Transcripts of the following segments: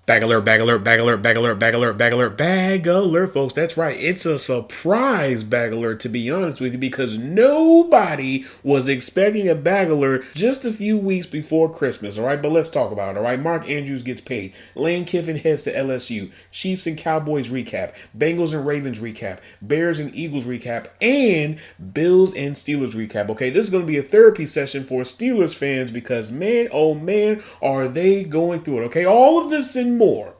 Bag alert, bag alert, bag alert, bag alert, bag alert, bag alert, bag alert, folks. That's right. It's a surprise bag alert, to be honest with you, because nobody was expecting a bag alert just a few weeks before Christmas, all right? But let's talk about it, all right? Mark Andrews gets paid. Lane Kiffin heads to LSU. Chiefs and Cowboys recap. Bengals and Ravens recap. Bears and Eagles recap. And Bills and Steelers recap, okay? This is going to be a therapy session for Steelers fans because, man, oh man, are they going through it, okay? All of this and more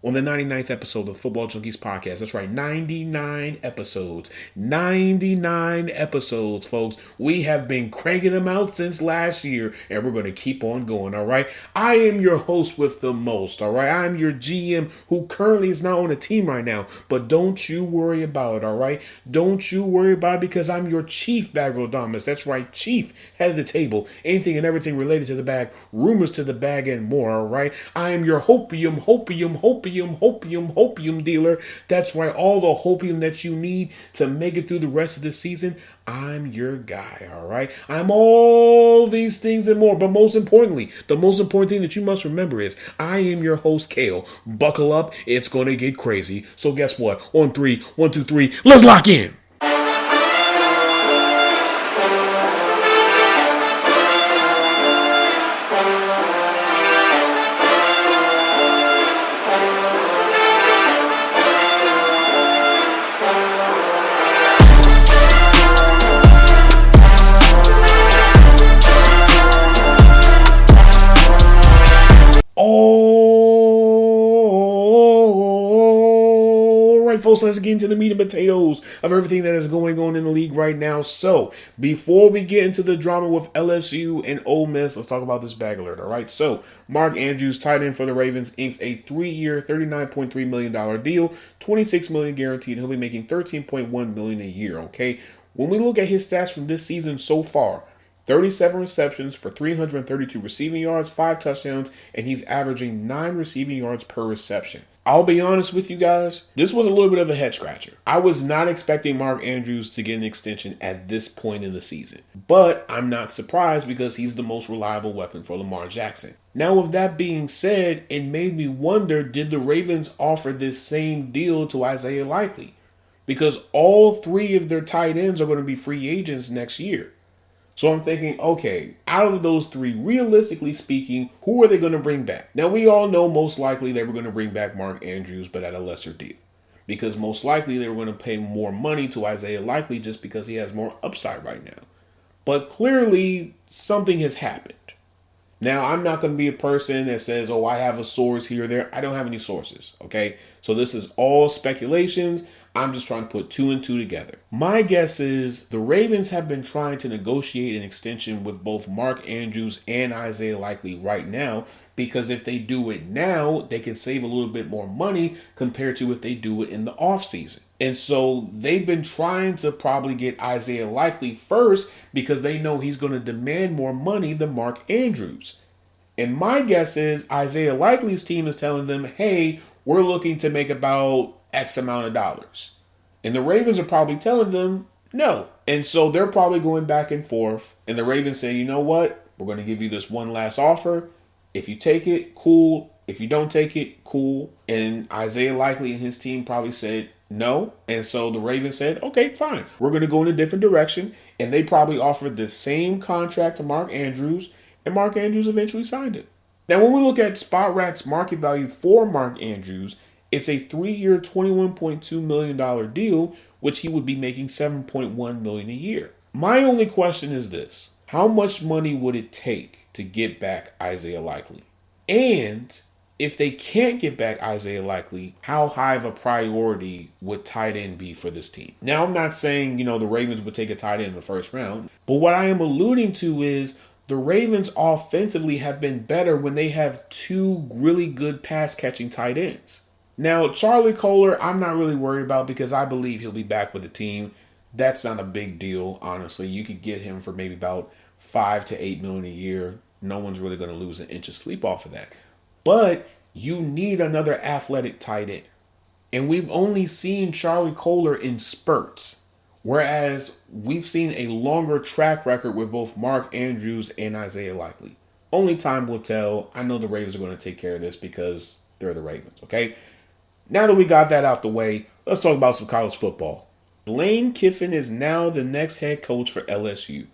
on the 99th episode of the Football Junkies podcast. That's right, 99 episodes. 99 episodes, folks. We have been cranking them out since last year, and we're going to keep on going, all right? I am your host with the most, all right? I'm your GM who currently is not on a team right now, but don't you worry about it, all right? Don't you worry about it because I'm your chief Bagrodamus. That's right, chief, head of the table. Anything and everything related to the bag, rumors to the bag, and more, all right? I am your hopium dealer. That's right, all the hopium that you need to make it through the rest of the season. I'm your guy, all right? I'm all these things and more, but most importantly, the most important thing that you must remember is I am your host, Kale. Buckle up, it's going to get crazy. So guess what? On three, 1, 2, 3, let's lock in. Folks, let's get into the meat and potatoes of everything that is going on in the league right now. So, before we get into the drama with LSU and Ole Miss, let's talk about this bag alert, all right? So, Mark Andrews, tight end for the Ravens, inks a 3-year, $39.3 million deal, $26 million guaranteed. He'll be making $13.1 million a year, okay? When we look at his stats from this season so far, 37 receptions for 332 receiving yards, 5 touchdowns, and he's averaging 9 receiving yards per reception. I'll be honest with you guys, this was a little bit of a head scratcher. I was not expecting Mark Andrews to get an extension at this point in the season. But I'm not surprised because he's the most reliable weapon for Lamar Jackson. Now, with that being said, it made me wonder, did the Ravens offer this same deal to Isaiah Likely? Because all 3 of their tight ends are going to be free agents next year. So I'm thinking, okay, out of those 3, realistically speaking, who are they going to bring back? Now, we all know most likely they were going to bring back Mark Andrews, but at a lesser deal. Because most likely they were going to pay more money to Isaiah Likely just because he has more upside right now. But clearly, something has happened. Now, I'm not going to be a person that says, oh, I have a source here or there. I don't have any sources, okay? So this is all speculations. I'm just trying to put 2 and 2 together. My guess is the Ravens have been trying to negotiate an extension with both Mark Andrews and Isaiah Likely right now, because if they do it now, they can save a little bit more money compared to if they do it in the offseason. And so they've been trying to probably get Isaiah Likely first because they know he's going to demand more money than Mark Andrews. And my guess is Isaiah Likely's team is telling them, hey, we're looking to make about X amount of dollars. And the Ravens are probably telling them no. And so they're probably going back and forth. And the Ravens say, you know what? We're going to give you this one last offer. If you take it, cool. If you don't take it, cool. And Isaiah Likely and his team probably said no. And so the Ravens said, okay, fine. We're going to go in a different direction. And they probably offered the same contract to Mark Andrews. And Mark Andrews eventually signed it. Now, when we look at SpotRack's market value for Mark Andrews, it's a 3-year, $21.2 million deal, which he would be making $7.1 million a year. My only question is this. How much money would it take to get back Isaiah Likely? And if they can't get back Isaiah Likely, how high of a priority would tight end be for this team? Now, I'm not saying, the Ravens would take a tight end in the first round, but what I am alluding to is the Ravens offensively have been better when they have 2 really good pass-catching tight ends. Now, Charlie Kolar, I'm not really worried about because I believe he'll be back with the team. That's not a big deal, honestly. You could get him for maybe about $5 to $8 million a year. No one's really going to lose an inch of sleep off of that. But you need another athletic tight end. And we've only seen Charlie Kolar in spurts. Whereas we've seen a longer track record with both Mark Andrews and Isaiah Likely. Only time will tell. I know the Ravens are going to take care of this because they're the Ravens, okay? Now that we got that out the way, let's talk about some college football. Lane Kiffin is now the next head coach for LSU.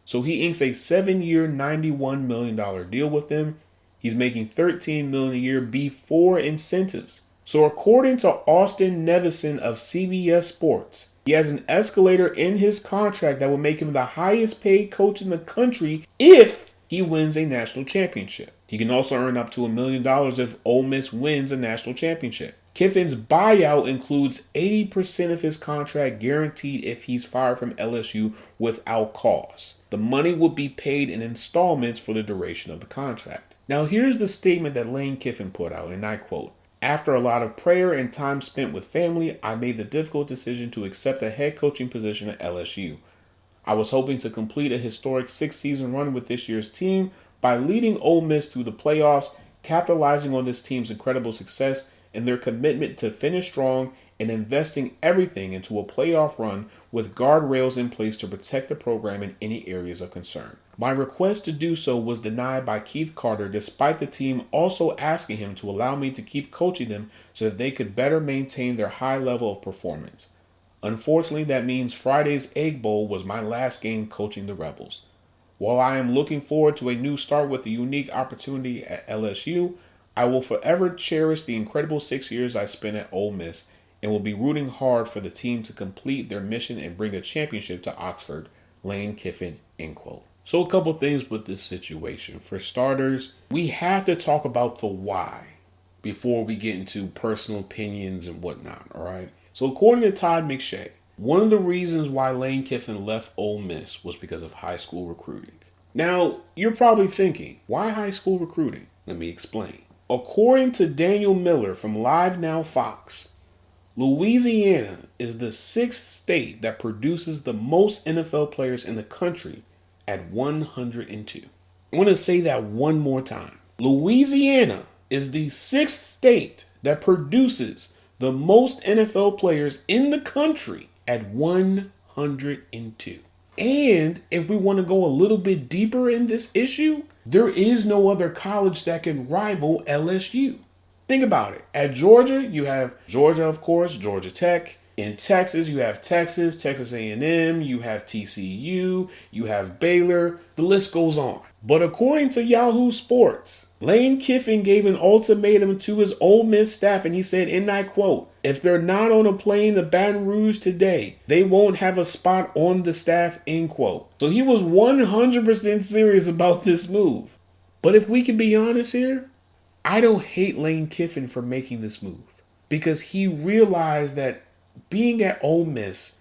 So he inks a 7-year, $91 million deal with them. He's making $13 million a year before incentives. So according to Austin Nevison of CBS Sports, he has an escalator in his contract that will make him the highest paid coach in the country if he wins a national championship. He can also earn up to $1 million if Ole Miss wins a national championship. Kiffin's buyout includes 80% of his contract guaranteed if he's fired from LSU without cause. The money will be paid in installments for the duration of the contract. Now here's the statement that Lane Kiffin put out, and I quote, "After a lot of prayer and time spent with family, I made the difficult decision to accept a head coaching position at LSU. I was hoping to complete a historic 6-season run with this year's team by leading Ole Miss through the playoffs, capitalizing on this team's incredible success and their commitment to finish strong and investing everything into a playoff run with guardrails in place to protect the program in any areas of concern. My request to do so was denied by Keith Carter, despite the team also asking him to allow me to keep coaching them so that they could better maintain their high level of performance. Unfortunately, that means Friday's Egg Bowl was my last game coaching the Rebels. While I am looking forward to a new start with a unique opportunity at LSU, I will forever cherish the incredible 6 years I spent at Ole Miss and will be rooting hard for the team to complete their mission and bring a championship to Oxford. Lane Kiffin," end quote. So a couple things with this situation. For starters, we have to talk about the why before we get into personal opinions and whatnot, all right? So according to Todd McShay, one of the reasons why Lane Kiffin left Ole Miss was because of high school recruiting. Now, you're probably thinking, why high school recruiting? Let me explain. According to Daniel Miller from Live Now Fox, Louisiana is the 6th state that produces the most NFL players in the country at 102. I want to say that one more time. Louisiana is the 6th state that produces the most NFL players in the country at 102. And if we want to go a little bit deeper in this issue, there is no other college that can rival LSU. Think about it. At Georgia, you have Georgia, of course, Georgia Tech. In Texas, you have Texas, Texas A&M, you have TCU, you have Baylor. The list goes on. But according to Yahoo Sports, Lane Kiffin gave an ultimatum to his Ole Miss staff, and he said, and I quote, "If they're not on a plane to Baton Rouge today, they won't have a spot on the staff," end quote. So he was 100% serious about this move. But if we can be honest here, I don't hate Lane Kiffin for making this move because he realized that being at Ole Miss,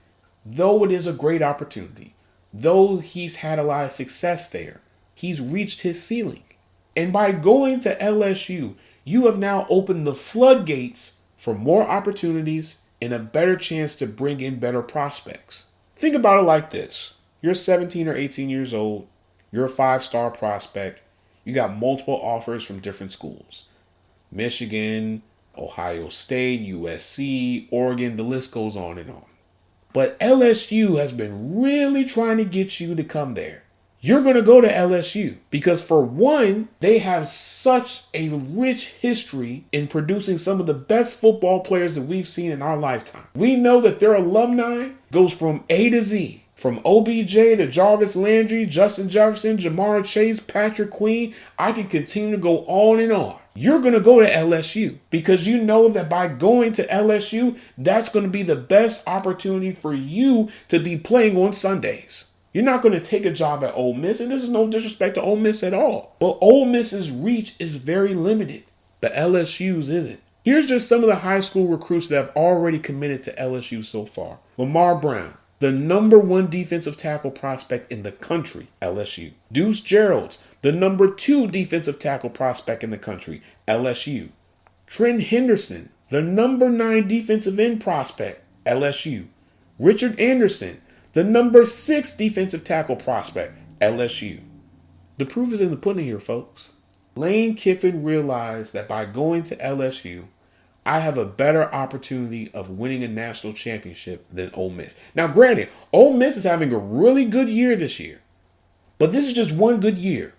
though it is a great opportunity, though he's had a lot of success there, he's reached his ceiling. And by going to LSU, you have now opened the floodgates for more opportunities and a better chance to bring in better prospects. Think about it like this. You're 17 or 18 years old. You're a 5-star prospect. You got multiple offers from different schools. Michigan, Ohio State, USC, Oregon, the list goes on and on. But LSU has been really trying to get you to come there. You're going to go to LSU because, for one, they have such a rich history in producing some of the best football players that we've seen in our lifetime. We know that their alumni goes from A to Z, from OBJ to Jarvis Landry, Justin Jefferson, Jamar Chase, Patrick Queen. I can continue to go on and on. You're going to go to LSU because you know that by going to LSU, that's going to be the best opportunity for you to be playing on Sundays. You're not going to take a job at Ole Miss, and this is no disrespect to Ole Miss at all. But Ole Miss's reach is very limited. But LSU's isn't. Here's just some of the high school recruits that have already committed to LSU so far. Lamar Brown, the #1 defensive tackle prospect in the country, LSU. Deuce Gerald's, the #2 defensive tackle prospect in the country, LSU. Trent Henderson, the #9 defensive end prospect, LSU. Richard Anderson, the #6 defensive tackle prospect, LSU. The proof is in the pudding here, folks. Lane Kiffin realized that by going to LSU, I have a better opportunity of winning a national championship than Ole Miss. Now, granted, Ole Miss is having a really good year this year, but this is just one good year.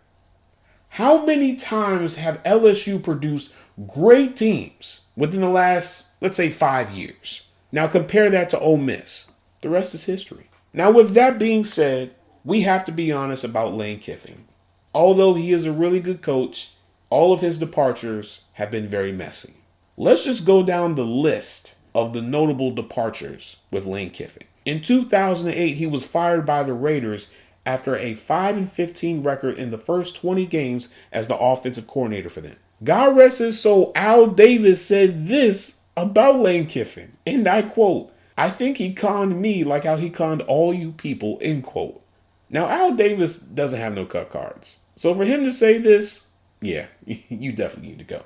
How many times have LSU produced great teams within the last, let's say, 5 years. Now compare that to Ole Miss. The rest is history. Now with that being said, we have to be honest about Lane Kiffin. Although he is a really good coach, all of his departures have been very messy. Let's just go down the list of the notable departures with Lane Kiffin. In 2008, he was fired by the Raiders after a 5-15 record in the first 20 games as the offensive coordinator for them. God rest his soul, Al Davis said this about Lane Kiffin, and I quote, "I think he conned me like how he conned all you people," end quote. Now, Al Davis doesn't have no cut cards. So for him to say this, yeah, you definitely need to go.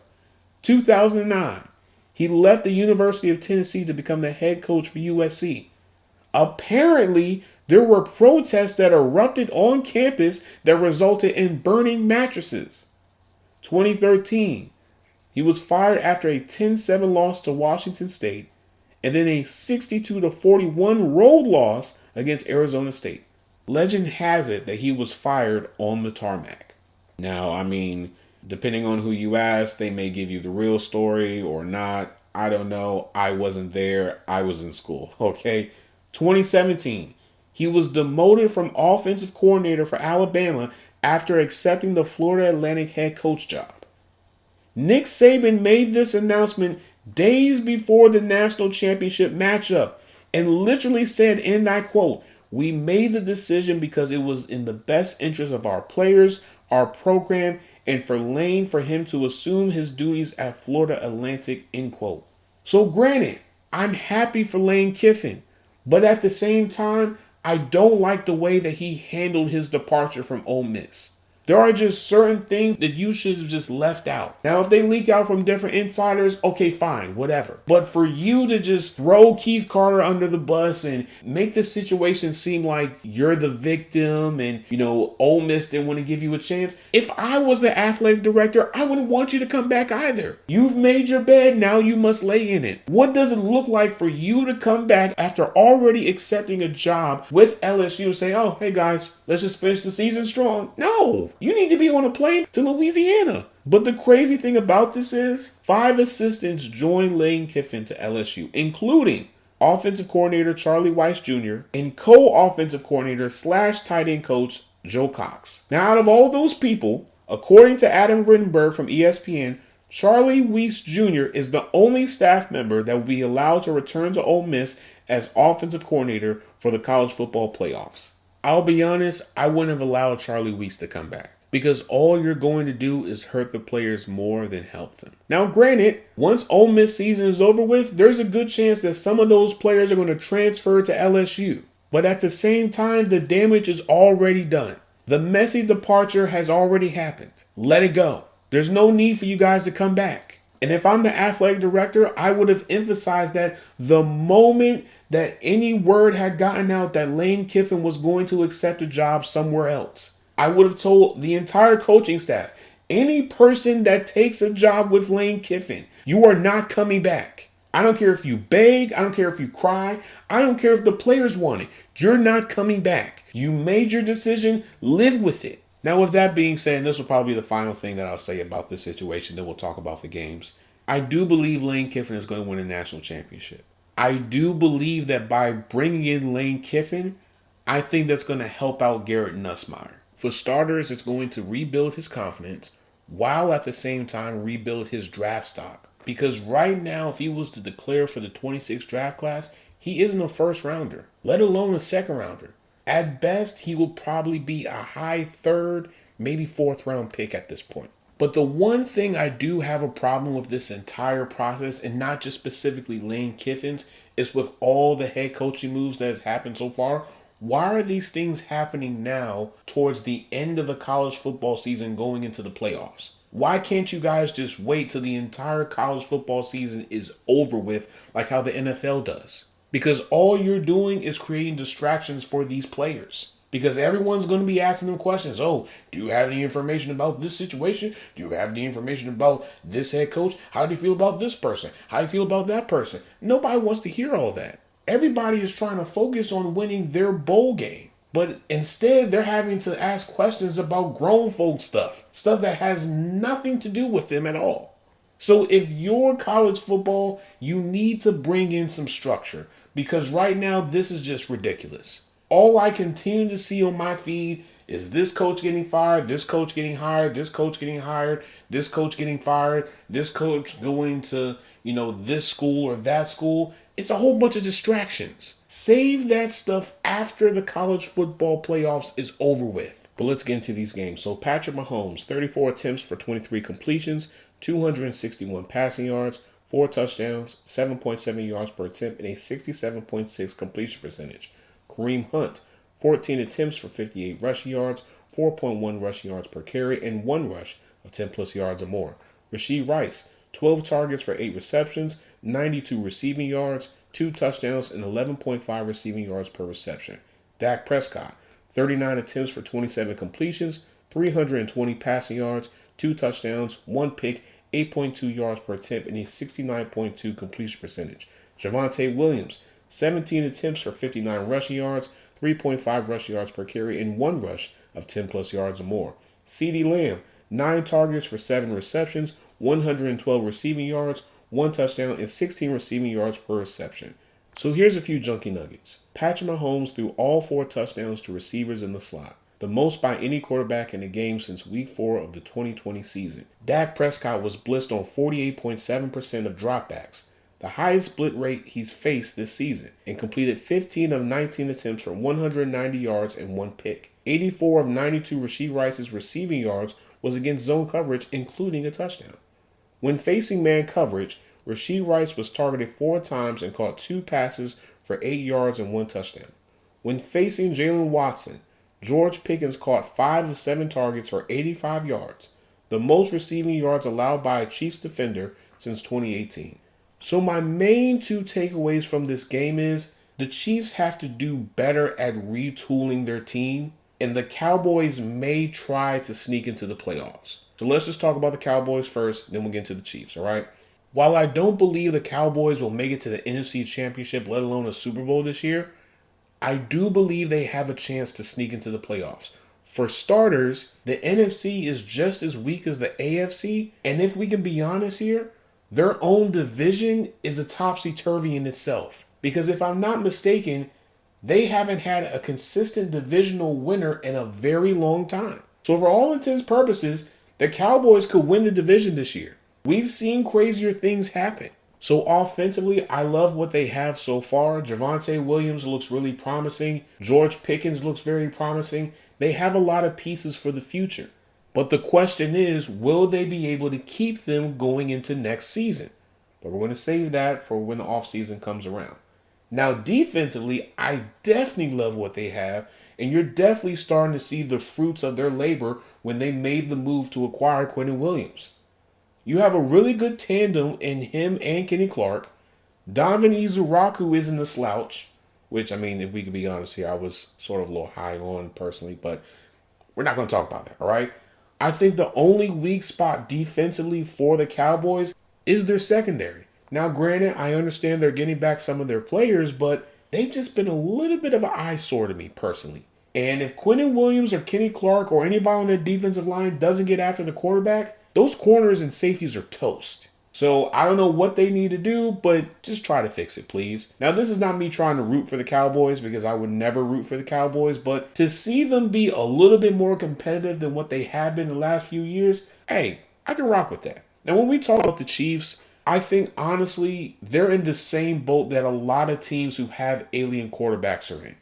2009, he left the University of Tennessee to become the head coach for USC. Apparently, there were protests that erupted on campus that resulted in burning mattresses. 2013, he was fired after a 10-7 loss to Washington State and then a 62-41 road loss against Arizona State. Legend has it that he was fired on the tarmac. Now, I mean, depending on who you ask, they may give you the real story or not. I don't know. I wasn't there. I was in school. Okay. 2017, he was demoted from offensive coordinator for Alabama after accepting the Florida Atlantic head coach job. Nick Saban made this announcement days before the national championship matchup and literally said, and I quote, "We made the decision because it was in the best interest of our players, our program, and for Lane for him to assume his duties at Florida Atlantic," end quote. So granted, I'm happy for Lane Kiffin, but at the same time, I don't like the way that he handled his departure from Ole Miss. There are just certain things that you should have just left out. Now, if they leak out from different insiders, okay, fine, whatever. But for you to just throw Keith Carter under the bus and make the situation seem like you're the victim and, Ole Miss didn't want to give you a chance. If I was the athletic director, I wouldn't want you to come back either. You've made your bed, now you must lay in it. What does it look like for you to come back after already accepting a job with LSU and say, "Oh, hey guys, let's just finish the season strong"? No. You need to be on a plane to Louisiana. But the crazy thing about this is 5 assistants joined Lane Kiffin to LSU, including offensive coordinator Charlie Weiss Jr. and co-offensive coordinator / tight end coach Joe Cox. Now, out of all those people, according to Adam Rittenberg from ESPN, Charlie Weiss Jr. is the only staff member that will be allowed to return to Ole Miss as offensive coordinator for the college football playoffs. I'll be honest, I wouldn't have allowed Charlie Weiss to come back, because all you're going to do is hurt the players more than help them. Now, granted, once Ole Miss season is over with, there's a good chance that some of those players are going to transfer to LSU. But at the same time, the damage is already done. The messy departure has already happened. Let it go. There's no need for you guys to come back. And if I'm the athletic director, I would have emphasized that the moment that any word had gotten out that Lane Kiffin was going to accept a job somewhere else. I would have told the entire coaching staff, any person that takes a job with Lane Kiffin, you are not coming back. I don't care if you beg. I don't care if you cry. I don't care if the players want it. You're not coming back. You made your decision. Live with it. Now, with that being said, and this will probably be the final thing that I'll say about this situation, then we'll talk about the games. I do believe Lane Kiffin is going to win a national championship. I do believe that by bringing in Lane Kiffin, I think that's going to help out Garrett Nussmeier. For starters, it's going to rebuild his confidence while at the same time rebuild his draft stock. Because right now, if he was to declare for the 26 draft class, he isn't a first rounder, let alone a second rounder. At best, he will probably be a high third, maybe fourth round pick at this point. But the one thing I do have a problem with this entire process, and not just specifically Lane Kiffin's, is with all the head coaching moves that has happened so far. Why are these things happening now towards the end of the college football season going into the playoffs? Why can't you guys just wait till the entire college football season is over with like how the NFL does? Because all you're doing is creating distractions for these players. Because everyone's going to be asking them questions. Oh, do you have any information about this situation? Do you have any information about this head coach? How do you feel about this person? How do you feel about that person? Nobody wants to hear all that. Everybody is trying to focus on winning their bowl game. But instead, they're having to ask questions about grown folk stuff. Stuff that has nothing to do with them at all. So if you're college football, you need to bring in some structure because right now this is just ridiculous. All I continue to see on my feed is this coach getting fired, this coach getting hired, this coach getting hired, this coach getting fired, this coach going to, this school or that school. It's a whole bunch of distractions. Save that stuff after the college football playoffs is over with. But let's get into these games. So Patrick Mahomes, 34 attempts for 23 completions, 261 passing yards, 4 touchdowns, 7.7 yards per attempt, and a 67.6 completion percentage. Kareem Hunt, 14 attempts for 58 rushing yards, 4.1 rushing yards per carry, and 1 rush of 10 plus yards or more. Rashee Rice, 12 targets for 8 receptions, 92 receiving yards, 2 touchdowns, and 11.5 receiving yards per reception. Dak Prescott, 39 attempts for 27 completions, 320 passing yards, 2 touchdowns, 1 pick, 8.2 yards per attempt, and a 69.2 completion percentage. Javonte Williams, 17 attempts for 59 rushing yards, 3.5 rushing yards per carry, and 1 rush of 10 plus yards or more. CeeDee Lamb, 9 targets for 7 receptions, 112 receiving yards, 1 touchdown, and 16 receiving yards per reception. So here's a few junkie nuggets. Patrick Mahomes threw all 4 touchdowns to receivers in the slot, the most by any quarterback in a game since Week 4 of the 2020 season. Dak Prescott was blitzed on 48.7% of dropbacks, the highest split rate he's faced this season, and completed 15 of 19 attempts for 190 yards and 1 pick. 84 of 92 Rashee Rice's receiving yards was against zone coverage, including a touchdown. When facing man coverage, Rashee Rice was targeted 4 times and caught 2 passes for 8 yards and 1 touchdown. When facing Jalen Watson, George Pickens caught 5 of 7 targets for 85 yards, the most receiving yards allowed by a Chiefs defender since 2018. So my main 2 takeaways from this game is the Chiefs have to do better at retooling their team, and the Cowboys may try to sneak into the playoffs. So let's just talk about the Cowboys first, then we'll get into the Chiefs, all right? While I don't believe the Cowboys will make it to the NFC Championship, let alone a Super Bowl this year, I do believe they have a chance to sneak into the playoffs. For starters, the NFC is just as weak as the AFC, and if we can be honest here, their own division is a topsy-turvy in itself. Because if I'm not mistaken, they haven't had a consistent divisional winner in a very long time. So for all intents and purposes, the Cowboys could win the division this year. We've seen crazier things happen. So offensively, I love what they have so far. Javonte Williams looks really promising. George Pickens looks very promising. They have a lot of pieces for the future. But the question is, will they be able to keep them going into next season? But we're going to save that for when the offseason comes around. Now, defensively, I definitely love what they have. And you're definitely starting to see the fruits of their labor when they made the move to acquire Quinnen Williams. You have a really good tandem in him and Kenny Clark. Donovan Izuraku isn't a slouch, which, I mean, if we could be honest here, I was sort of a little high on personally, but we're not going to talk about that, all right? I think the only weak spot defensively for the Cowboys is their secondary. Now, granted, I understand they're getting back some of their players, but they've just been a little bit of an eyesore to me personally. And if Quinnen Williams or Kenny Clark or anybody on that defensive line doesn't get after the quarterback, those corners and safeties are toast. So I don't know what they need to do, but just try to fix it, please. Now, this is not me trying to root for the Cowboys because I would never root for the Cowboys, but to see them be a little bit more competitive than what they have been the last few years, hey, I can rock with that. Now, when we talk about the Chiefs, I think, honestly, they're in the same boat that a lot of teams who have alien quarterbacks are in.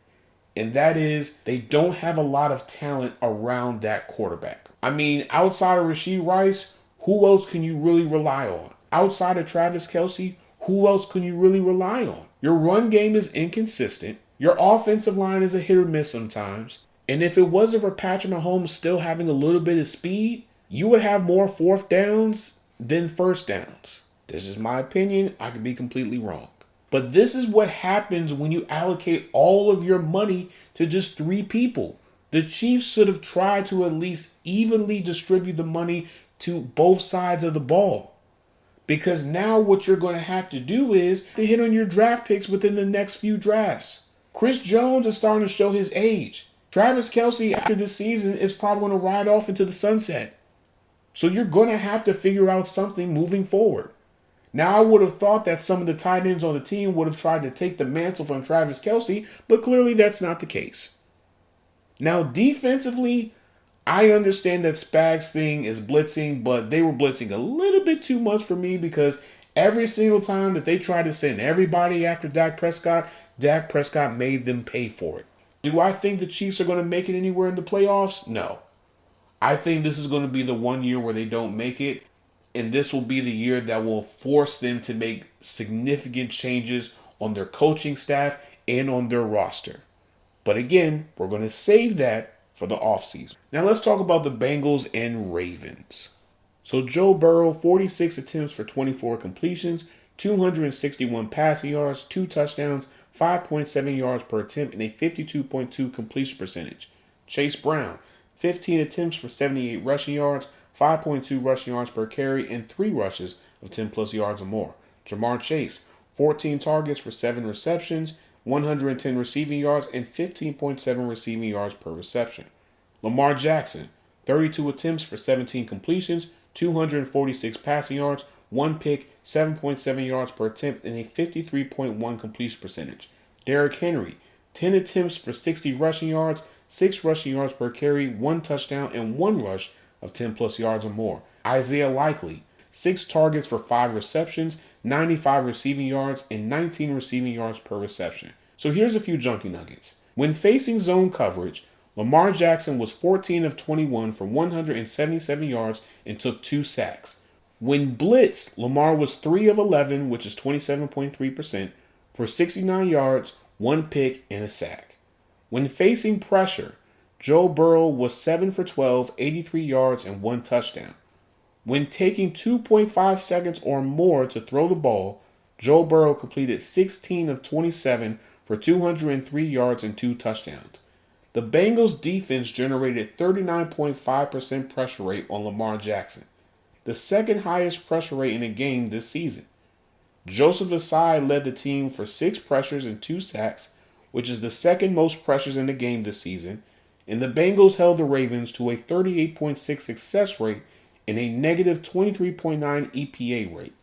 And that is, they don't have a lot of talent around that quarterback. I mean, outside of Rashee Rice, who else can you really rely on? Outside of Travis Kelce, who else can you really rely on? Your run game is inconsistent. Your offensive line is a hit or miss sometimes. And if it wasn't for Patrick Mahomes still having a little bit of speed, you would have more 4th downs than 1st downs. This is my opinion. I could be completely wrong. But this is what happens when you allocate all of your money to just 3 people. The Chiefs should have tried to at least evenly distribute the money to both sides of the ball. Because now what you're going to have to do is to hit on your draft picks within the next few drafts. Chris Jones is starting to show his age. Travis Kelce, after this season, is probably going to ride off into the sunset. So you're going to have to figure out something moving forward. Now, I would have thought that some of the tight ends on the team would have tried to take the mantle from Travis Kelce, but clearly that's not the case. Now, defensively, I understand that Spags' thing is blitzing, but they were blitzing a little bit too much for me because every single time that they tried to send everybody after Dak Prescott made them pay for it. Do I think the Chiefs are going to make it anywhere in the playoffs? No. I think this is going to be the one year where they don't make it, and this will be the year that will force them to make significant changes on their coaching staff and on their roster. But again, we're going to save that for the offseason. Now let's talk about the Bengals and Ravens. So Joe Burrow, 46 attempts for 24 completions, 261 passing yards, 2 touchdowns, 5.7 yards per attempt, and a 52.2 completion percentage. Chase Brown, 15 attempts for 78 rushing yards, 5.2 rushing yards per carry, and 3 rushes of 10 plus yards or more. Jamar Chase, 14 targets for 7 receptions, 110 receiving yards, and 15.7 receiving yards per reception. Lamar Jackson, 32 attempts for 17 completions, 246 passing yards, 1 pick, 7.7 yards per attempt, and a 53.1 completion percentage. Derrick Henry, 10 attempts for 60 rushing yards, 6 rushing yards per carry, 1 touchdown, and 1 rush of 10 plus yards or more. Isaiah Likely, 6 targets for 5 receptions, 95 receiving yards, and 19 receiving yards per reception. So here's a few junkie nuggets. When facing zone coverage, Lamar Jackson was 14 of 21 for 177 yards and took 2 sacks. When blitzed, Lamar was 3 of 11, which is 27.3%, for 69 yards, 1 pick, and a sack. When facing pressure, Joe Burrow was 7 for 12, 83 yards, and 1 touchdown. When taking 2.5 seconds or more to throw the ball, Joe Burrow completed 16 of 27 for 203 yards and 2 touchdowns. The Bengals defense generated 39.5% pressure rate on Lamar Jackson, the second highest pressure rate in a game this season. Joseph Asai led the team for 6 pressures and 2 sacks, which is the second most pressures in the game this season, and the Bengals held the Ravens to a 38.6 success rate and a negative 23.9 EPA rate.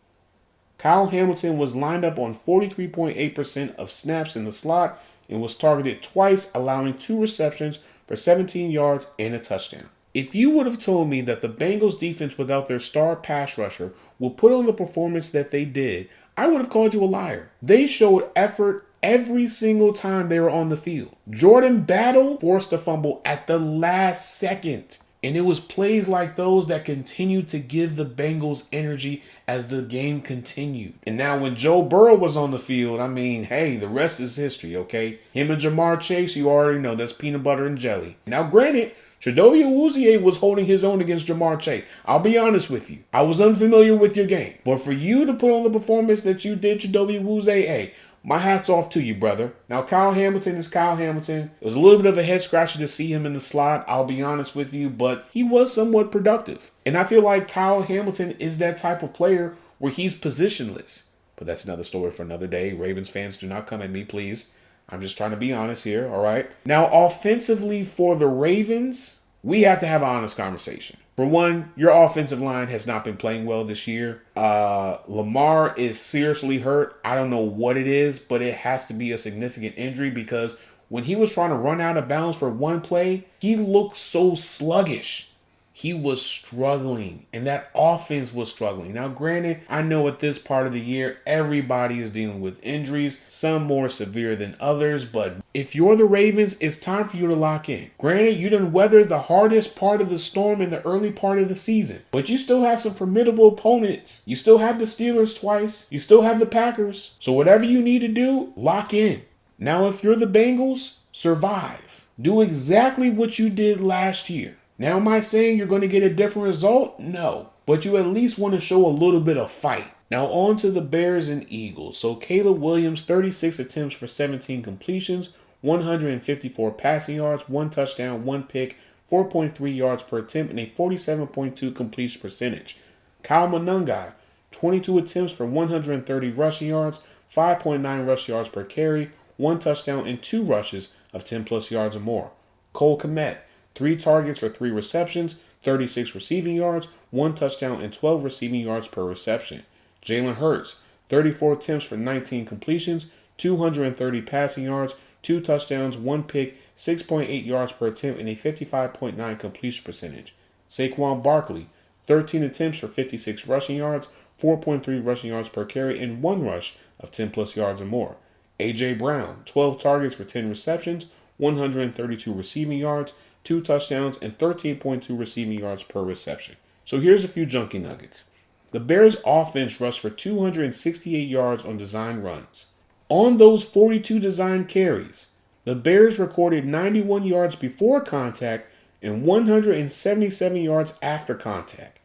Kyle Hamilton was lined up on 43.8% of snaps in the slot and was targeted twice, allowing 2 receptions for 17 yards and a touchdown. If you would have told me that the Bengals defense without their star pass rusher will put on the performance that they did, I would have called you a liar. They showed effort every single time they were on the field. Jordan Battle forced a fumble at the last second. And it was plays like those that continued to give the Bengals energy as the game continued. And now when Joe Burrow was on the field, I mean, hey, the rest is history, okay? Him and Jamar Chase, you already know, that's peanut butter and jelly. Now granted, Chidobe Awuzie was holding his own against Jamar Chase. I'll be honest with you. I was unfamiliar with your game. But for you to put on the performance that you did, Chidobe Awuzie, hey, my hat's off to you, brother. Now, Kyle Hamilton is Kyle Hamilton. It was a little bit of a head scratcher to see him in the slot, I'll be honest with you, but he was somewhat productive. And I feel like Kyle Hamilton is that type of player where he's positionless. But that's another story for another day. Ravens fans, do not come at me, please. I'm just trying to be honest here, all right? Now, offensively for the Ravens, we have to have an honest conversation. For one, your offensive line has not been playing well this year. Lamar is seriously hurt. I don't know what it is, but it has to be a significant injury because when he was trying to run out of bounds for one play, he looked so sluggish. He was struggling, and that offense was struggling. Now, granted, I know at this part of the year, everybody is dealing with injuries, some more severe than others, but if you're the Ravens, it's time for you to lock in. Granted, you didn't weather the hardest part of the storm in the early part of the season, but you still have some formidable opponents. You still have the Steelers twice. You still have the Packers. So whatever you need to do, lock in. Now, if you're the Bengals, survive. Do exactly what you did last year. Now, am I saying you're going to get a different result? No. But you at least want to show a little bit of fight. Now, on to the Bears and Eagles. So, Caleb Williams, 36 attempts for 17 completions, 154 passing yards, 1 touchdown, 1 pick, 4.3 yards per attempt, and a 47.2 completion percentage. Kyle Monungai, 22 attempts for 130 rushing yards, 5.9 rush yards per carry, 1 touchdown, and 2 rushes of 10 plus yards or more. Cole Kmet, 3 targets for 3 receptions, 36 receiving yards, 1 touchdown, and 12 receiving yards per reception. Jalen Hurts, 34 attempts for 19 completions, 230 passing yards, 2 touchdowns, 1 pick, 6.8 yards per attempt, and a 55.9 completion percentage. Saquon Barkley, 13 attempts for 56 rushing yards, 4.3 rushing yards per carry, and 1 rush of 10 plus yards or more. A.J. Brown, 12 targets for 10 receptions, 132 receiving yards, 2 touchdowns, and 13.2 receiving yards per reception. So here's a few junkie nuggets. The Bears offense rushed for 268 yards on design runs. On those 42 design carries, the Bears recorded 91 yards before contact and 177 yards after contact.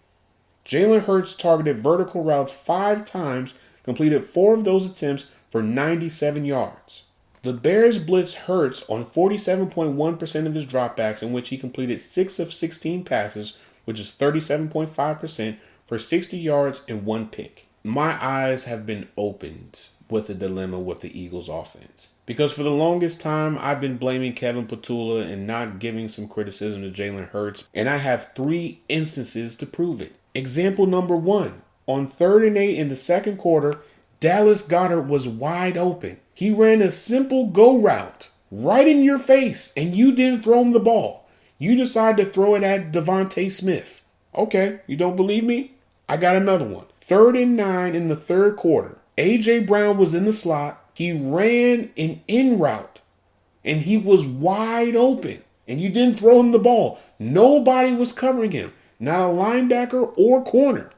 Jalen Hurts targeted vertical routes 5 times, completed 4 of those attempts for 97 yards. The Bears blitzed Hurts on 47.1% of his dropbacks, in which he completed 6 of 16 passes, which is 37.5%, for 60 yards and 1 pick. My eyes have been opened with the dilemma with the Eagles offense. Because for the longest time, I've been blaming Kevin Patula and not giving some criticism to Jalen Hurts, and I have 3 instances to prove it. Example number 1. On 3rd and 8 in the second quarter, Dallas Goedert was wide open. He ran a simple go route right in your face, and you didn't throw him the ball. You decided to throw it at Devontae Smith. Okay, you don't believe me? I got another one. 3rd and 9 in the third quarter. A.J. Brown was in the slot. He ran an in route, and he was wide open, and you didn't throw him the ball. Nobody was covering him, not a linebacker or corner,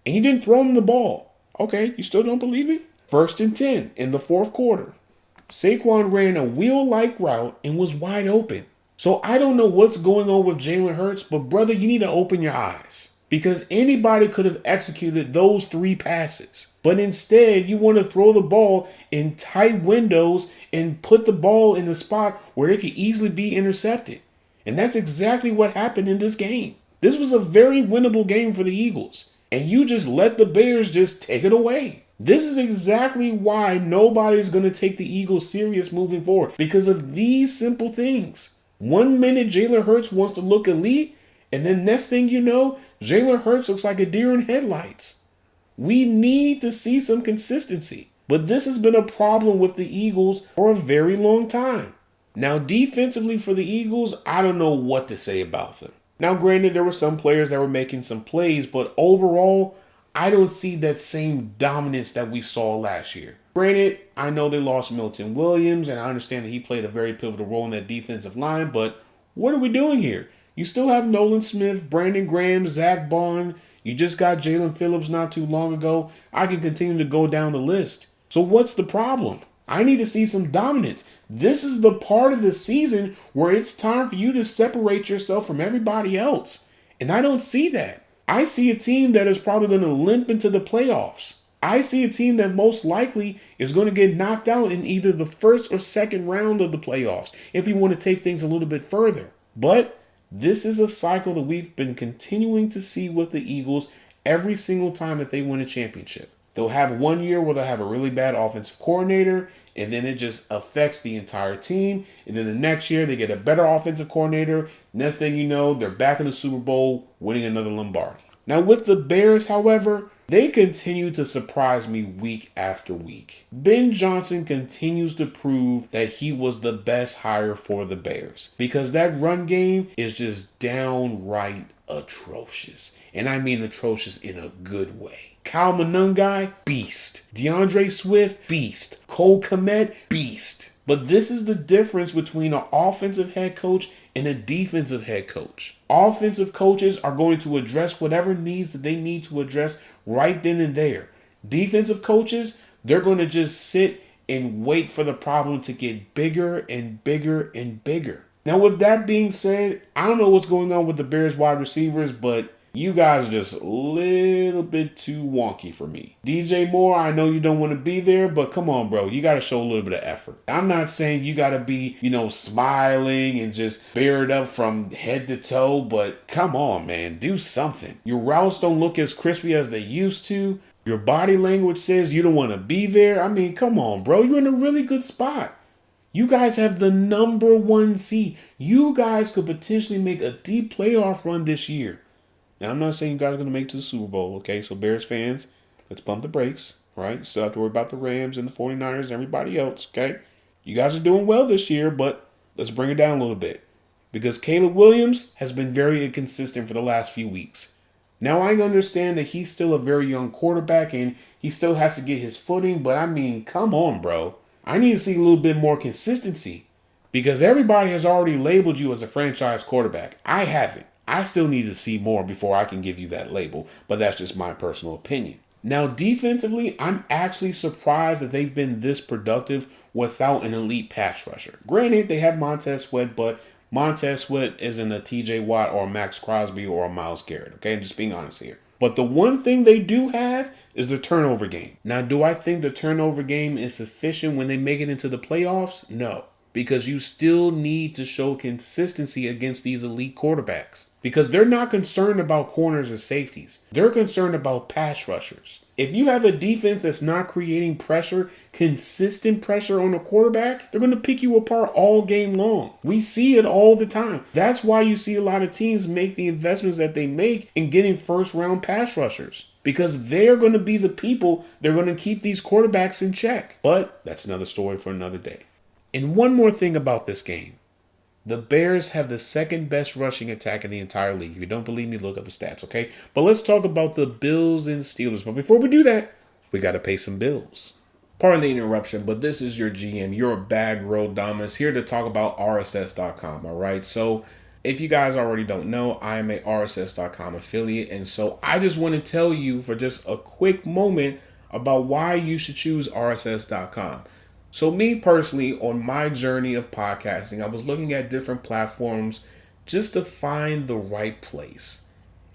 and you didn't throw him the ball. Okay, you still don't believe me? 1st and 10 in the fourth quarter. Saquon ran a wheel-like route and was wide open. So I don't know what's going on with Jalen Hurts, but brother, you need to open your eyes. Because anybody could have executed those 3 passes. But instead, you want to throw the ball in tight windows and put the ball in a spot where it could easily be intercepted. And that's exactly what happened in this game. This was a very winnable game for the Eagles. And you just let the Bears just take it away. This is exactly why nobody's going to take the Eagles serious moving forward. Because of these simple things. 1 minute Jalen Hurts wants to look elite. And then next thing you know, Jalen Hurts looks like a deer in headlights. We need to see some consistency. But this has been a problem with the Eagles for a very long time. Now, defensively for the Eagles, I don't know what to say about them. Now, granted, there were some players that were making some plays, but overall, I don't see that same dominance that we saw last year. Granted, I know they lost Milton Williams, and I understand that he played a very pivotal role in that defensive line, but what are we doing here? You still have Nolan Smith, Brandon Graham, Zach Bond. You just got Jalen Phillips not too long ago. I can continue to go down the list. So what's the problem? I need to see some dominance. This is the part of the season where it's time for you to separate yourself from everybody else. And I don't see that. I see a team that is probably going to limp into the playoffs. I see a team that most likely is going to get knocked out in either the first or second round of the playoffs, if you want to take things a little bit further. But this is a cycle that we've been continuing to see with the Eagles every single time that they win a championship. They'll have 1 year where they'll have a really bad offensive coordinator, and then it just affects the entire team. And then the next year, they get a better offensive coordinator. Next thing you know, they're back in the Super Bowl, winning another Lombardi. Now, with the Bears, however, they continue to surprise me week after week. Ben Johnson continues to prove that he was the best hire for the Bears because that run game is just downright atrocious. And I mean atrocious in a good way. Kyle Monangai, beast. DeAndre Swift, beast. Cole Kmet, beast. But this is the difference between an offensive head coach and a defensive head coach. Offensive coaches are going to address whatever needs that they need to address right then and there. Defensive coaches, they're going to just sit and wait for the problem to get bigger and bigger and bigger. Now, with that being said, I don't know what's going on with the Bears wide receivers, but you guys are just a little bit too wonky for me. DJ Moore, I know you don't want to be there, but come on, bro. You got to show a little bit of effort. I'm not saying you got to be, smiling and just bear it up from head to toe, but come on, man. Do something. Your routes don't look as crispy as they used to. Your body language says you don't want to be there. I mean, come on, bro. You're in a really good spot. You guys have the number 1 seed. You guys could potentially make a deep playoff run this year. Now, I'm not saying you guys are going to make it to the Super Bowl, okay? So, Bears fans, let's pump the brakes, right? Still have to worry about the Rams and the 49ers and everybody else, okay? You guys are doing well this year, but let's bring it down a little bit. Because Caleb Williams has been very inconsistent for the last few weeks. Now, I understand that he's still a very young quarterback and he still has to get his footing, but I mean, come on, bro. I need to see a little bit more consistency because everybody has already labeled you as a franchise quarterback. I haven't. I still need to see more before I can give you that label, but that's just my personal opinion. Now, defensively, I'm actually surprised that they've been this productive without an elite pass rusher. Granted, they have Montez Sweat, but Montez Sweat isn't a TJ Watt or a Max Crosby or a Myles Garrett, okay? I'm just being honest here. But the one thing they do have is the turnover game. Now, do I think the turnover game is sufficient when they make it into the playoffs? No. Because you still need to show consistency against these elite quarterbacks. Because they're not concerned about corners or safeties. They're concerned about pass rushers. If you have a defense that's not creating pressure, consistent pressure on the quarterback, they're going to pick you apart all game long. We see it all the time. That's why you see a lot of teams make the investments that they make in getting first-round pass rushers. Because they're going to be the people, they're going to keep these quarterbacks in check. But that's another story for another day. And one more thing about this game. The Bears have the second best rushing attack in the entire league. If you don't believe me, look up the stats, okay? But let's talk about the Bills and Steelers. But before we do that, we got to pay some bills. Pardon the interruption, but this is your GM, your Bag Road Dominus, here to talk about RSS.com, all right? So if you guys already don't know, I am a RSS.com affiliate. And so I just want to tell you for just a quick moment about why you should choose RSS.com. So me personally, on my journey of podcasting, I was looking at different platforms just to find the right place.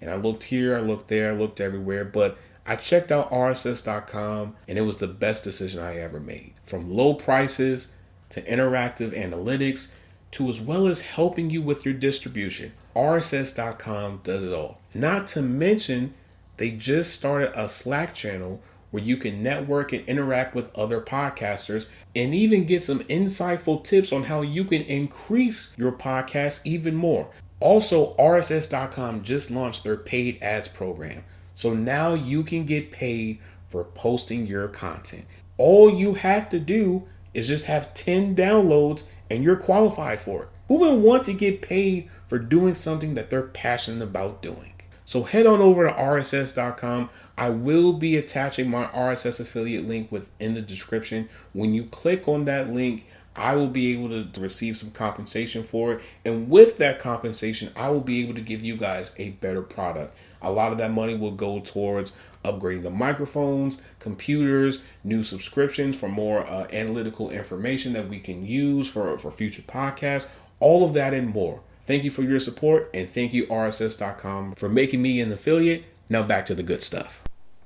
And I looked here, I looked there, I looked everywhere, but I checked out RSS.com and it was the best decision I ever made. From low prices to interactive analytics to as well as helping you with your distribution. RSS.com does it all. Not to mention, they just started a Slack channel where you can network and interact with other podcasters and even get some insightful tips on how you can increase your podcast even more. Also, RSS.com just launched their paid ads program. So now you can get paid for posting your content. All you have to do is just have 10 downloads and you're qualified for it. Who would want to get paid for doing something that they're passionate about doing? So head on over to RSS.com. I will be attaching my RSS affiliate link within the description. When you click on that link, I will be able to receive some compensation for it. And with that compensation, I will be able to give you guys a better product. A lot of that money will go towards upgrading the microphones, computers, new subscriptions for more analytical information that we can use for future podcasts, all of that and more. Thank you for your support, and thank you, RSS.com, for making me an affiliate. Now back to the good stuff.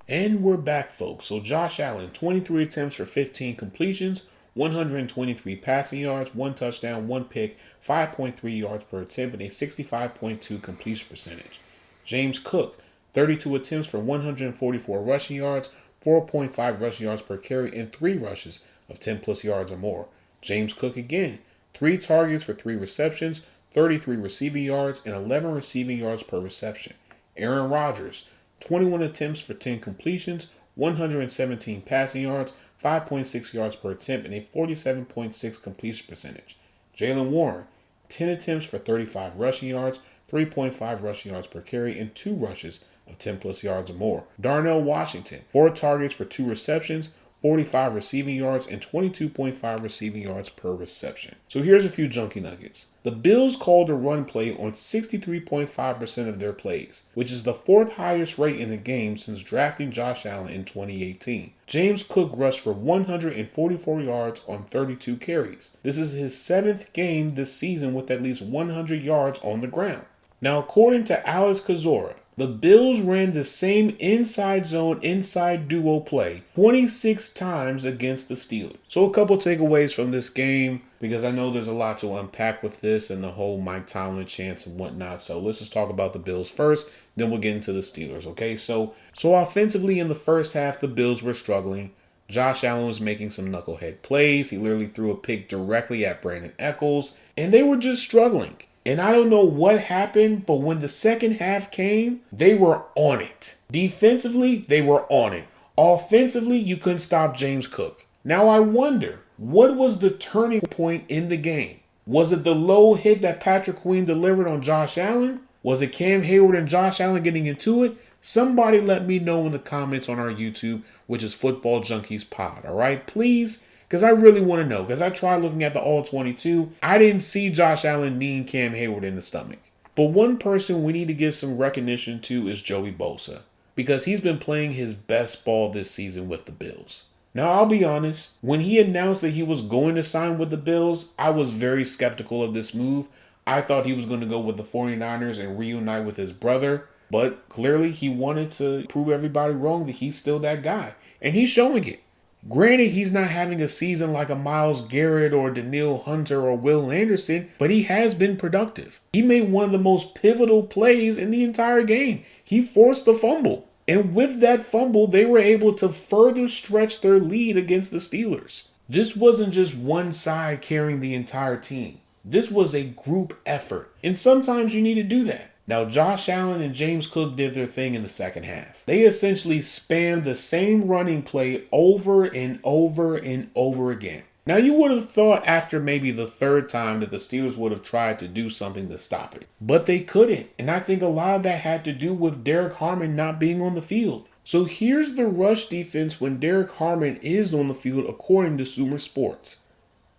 And we're back, folks. So Josh Allen, 23 attempts for 15 completions, 123 passing yards, 1 touchdown, 1 pick, 5.3 yards per attempt, and a 65.2 completion percentage. James Cook, 32 attempts for 144 rushing yards, 4.5 rushing yards per carry, and 3 rushes of 10 plus yards or more. James Cook again, 3 targets for 3 receptions, 33 receiving yards, and 11 receiving yards per reception. Aaron Rodgers, 21 attempts for 10 completions, 117 passing yards, 5.6 yards per attempt, and a 47.6 completion percentage. Jaylen Warren, 10 attempts for 35 rushing yards, 3.5 rushing yards per carry, and 2 rushes of 10 plus yards or more. Darnell Washington, 4 targets for 2 receptions, 45 receiving yards, and 22.5 receiving yards per reception. So here's a few junkie nuggets. The Bills called a run play on 63.5% of their plays, which is the 4th highest rate in the game since drafting Josh Allen in 2018. James Cook rushed for 144 yards on 32 carries. This is his 7th game this season with at least 100 yards on the ground. Now, according to Alex Kozora, the Bills ran the same inside zone, inside duo play 26 times against the Steelers. So a couple takeaways from this game, because I know there's a lot to unpack with this and the whole Mike Tomlin chance and whatnot. So let's just talk about the Bills first, then we'll get into the Steelers, okay? So offensively in the first half, the Bills were struggling. Josh Allen was making some knucklehead plays. He literally threw a pick directly at Brandon Echols, and they were just struggling. And I don't know what happened, but when the second half came, they were on it. Defensively, they were on it. Offensively, you couldn't stop James Cook. Now I wonder, what was the turning point in the game? Was it the low hit that Patrick Queen delivered on Josh Allen? Was it Cam Hayward and Josh Allen getting into it? Somebody let me know in the comments on our YouTube, which is Football Junkies Pod, all right? Please, because I really want to know, because I tried looking at the All-22. I didn't see Josh Allen kneeing Cam Hayward in the stomach. But one person we need to give some recognition to is Joey Bosa, because he's been playing his best ball this season with the Bills. Now, I'll be honest, when he announced that he was going to sign with the Bills, I was very skeptical of this move. I thought he was going to go with the 49ers and reunite with his brother, but clearly he wanted to prove everybody wrong that he's still that guy, and he's showing it. Granted, he's not having a season like a Myles Garrett or Danielle Hunter or Will Anderson, but he has been productive. He made one of the most pivotal plays in the entire game. He forced the fumble. And with that fumble, they were able to further stretch their lead against the Steelers. This wasn't just one side carrying the entire team. This was a group effort. And sometimes you need to do that. Now, Josh Allen and James Cook did their thing in the second half. They essentially spammed the same running play over and over and over again. Now, you would have thought after maybe the third time that the Steelers would have tried to do something to stop it. But they couldn't. And I think a lot of that had to do with Derek Harmon not being on the field. So here's the rush defense when Derek Harmon is on the field according to Sumer Sports.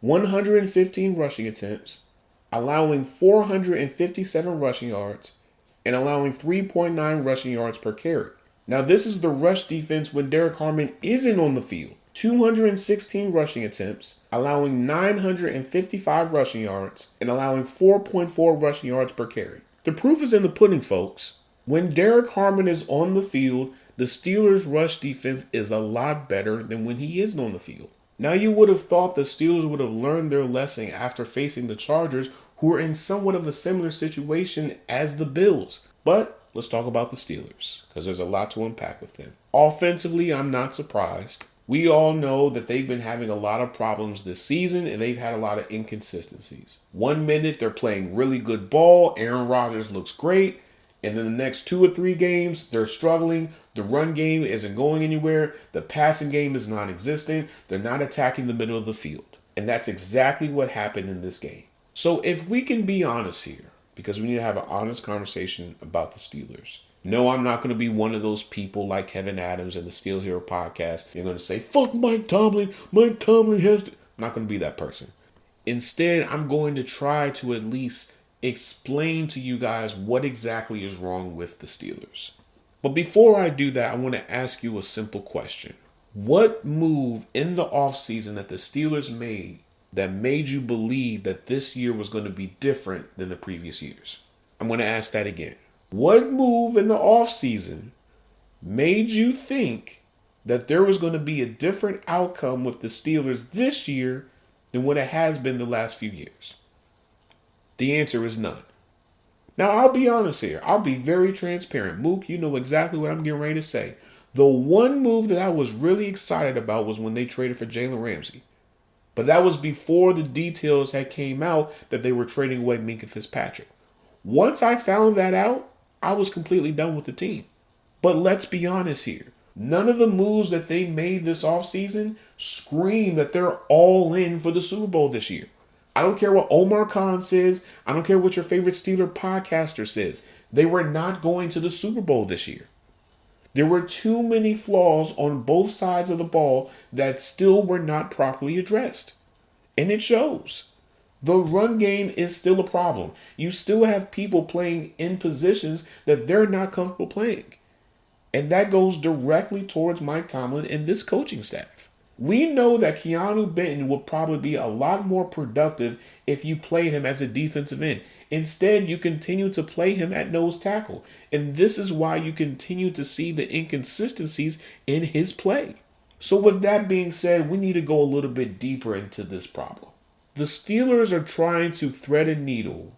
115 rushing attempts, allowing 457 rushing yards, and allowing 3.9 rushing yards per carry. Now, this is the rush defense when Derek Harmon isn't on the field. 216 rushing attempts, allowing 955 rushing yards, and allowing 4.4 rushing yards per carry. The proof is in the pudding, folks. When Derek Harmon is on the field, the Steelers' rush defense is a lot better than when he isn't on the field. Now, you would have thought the Steelers would have learned their lesson after facing the Chargers, who are in somewhat of a similar situation as the Bills. But let's talk about the Steelers, because there's a lot to unpack with them. Offensively, I'm not surprised. We all know that they've been having a lot of problems this season, and they've had a lot of inconsistencies. 1 minute, they're playing really good ball. Aaron Rodgers looks great. And then the next 2 or 3 games, they're struggling. The run game isn't going anywhere. The passing game is non-existent. They're not attacking the middle of the field. And that's exactly what happened in this game. So if we can be honest here, because we need to have an honest conversation about the Steelers. No, I'm not going to be one of those people like Kevin Adams and the Steel Hero podcast. You're going to say, fuck Mike Tomlin. Mike Tomlin has to. I'm not going to be that person. Instead, I'm going to try to at least explain to you guys what exactly is wrong with the Steelers. But before I do that, I want to ask you a simple question. What move in the offseason that the Steelers made that made you believe that this year was going to be different than the previous years? I'm going to ask that again. What move in the offseason made you think that there was going to be a different outcome with the Steelers this year than what it has been the last few years? The answer is none. Now, I'll be honest here. I'll be very transparent. Mook, you know exactly what I'm getting ready to say. The one move that I was really excited about was when they traded for Jalen Ramsey. But that was before the details had came out that they were trading away Minkah Fitzpatrick. Once I found that out, I was completely done with the team. But let's be honest here. None of the moves that they made this offseason scream that they're all in for the Super Bowl this year. I don't care what Omar Khan says. I don't care what your favorite Steeler podcaster says. They were not going to the Super Bowl this year. There were too many flaws on both sides of the ball that still were not properly addressed. And it shows. The run game is still a problem. You still have people playing in positions that they're not comfortable playing. And that goes directly towards Mike Tomlin and this coaching staff. We know that Keanu Benton will probably be a lot more productive if you played him as a defensive end. Instead, you continue to play him at nose tackle. And this is why you continue to see the inconsistencies in his play. So with that being said, we need to go a little bit deeper into this problem. The Steelers are trying to thread a needle